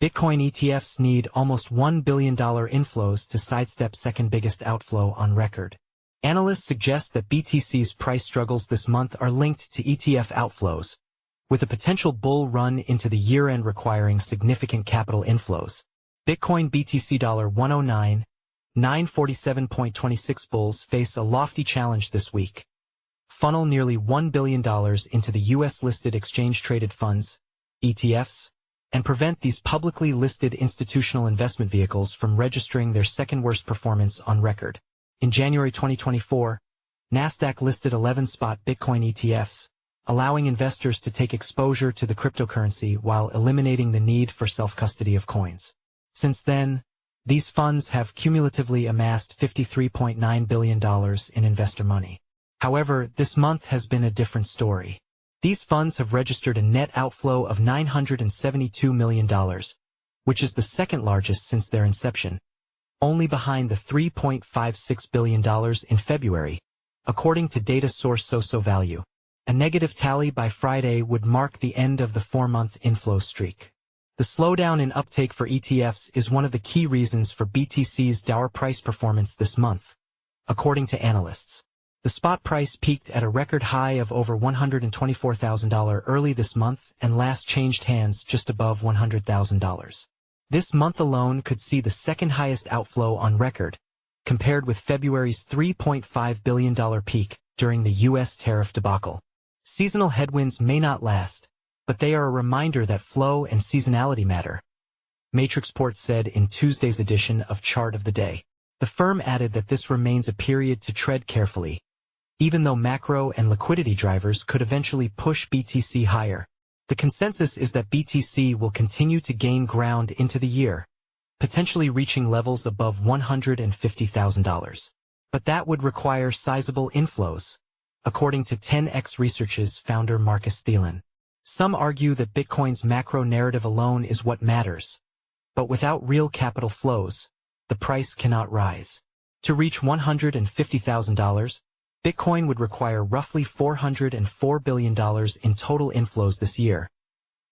Bitcoin ETFs need almost $1 billion inflows to sidestep second biggest outflow on record. Analysts suggest that BTC's price struggles this month are linked to ETF outflows, with a potential bull run into the year-end requiring significant capital inflows. Bitcoin BTC $109, 947.26 bulls face a lofty challenge this week. Funnel nearly $1 billion into the U.S.-listed exchange-traded funds, ETFs, and prevent these publicly listed institutional investment vehicles from registering their second-worst performance on record. In January 2024, Nasdaq listed 11 spot Bitcoin ETFs, allowing investors to take exposure to the cryptocurrency while eliminating the need for self-custody of coins. Since then, these funds have cumulatively amassed $53.9 billion in investor money. However, this month has been a different story. These funds have registered a net outflow of $972 million, which is the second largest since their inception, only behind the $3.56 billion in February, according to data source SoSoValue. A negative tally by Friday would mark the end of the 4-month inflow streak. The slowdown in uptake for ETFs is one of the key reasons for BTC's dour price performance this month, according to analysts. The spot price peaked at a record high of over $124,000 early this month and last changed hands just above $100,000. This month alone could see the second highest outflow on record, compared with February's $3.5 billion peak during the U.S. tariff debacle. Seasonal headwinds may not last, but they are a reminder that flow and seasonality matter, Matrixport said in Tuesday's edition of Chart of the Day. The firm added that this remains a period to tread carefully, even though macro and liquidity drivers could eventually push BTC higher. The consensus is that BTC will continue to gain ground into the year, potentially reaching levels above $150,000. But that would require sizable inflows, according to 10x Research's founder Marcus Thielen. Some argue that Bitcoin's macro narrative alone is what matters, but without real capital flows, the price cannot rise. To reach $150,000, Bitcoin would require roughly $404 billion in total inflows this year,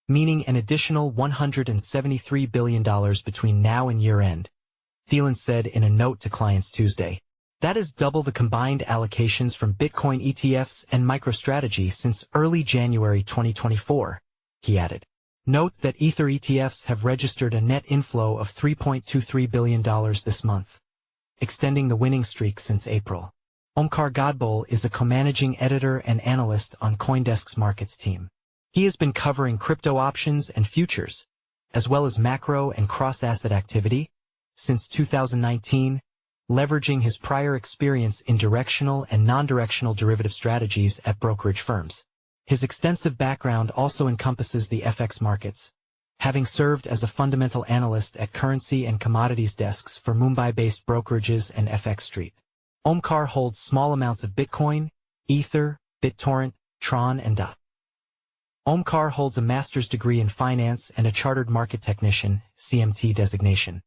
meaning an additional $173 billion between now and year-end, Thielen said in a note to clients Tuesday. That is double the combined allocations from Bitcoin ETFs and MicroStrategy since early January 2024, he added. Note that Ether ETFs have registered a net inflow of $3.23 billion this month, extending the winning streak since April. Omkar Godbole is a co-managing editor and analyst on CoinDesk's markets team. He has been covering crypto options and futures, as well as macro and cross-asset activity, since 2019, leveraging his prior experience in directional and non-directional derivative strategies at brokerage firms. His extensive background also encompasses the FX markets, having served as a fundamental analyst at currency and commodities desks for Mumbai-based brokerages and FX Street. Omkar holds small amounts of Bitcoin, Ether, BitTorrent, Tron, and DA. Omkar holds a master's degree in finance and a chartered market technician (CMT) designation.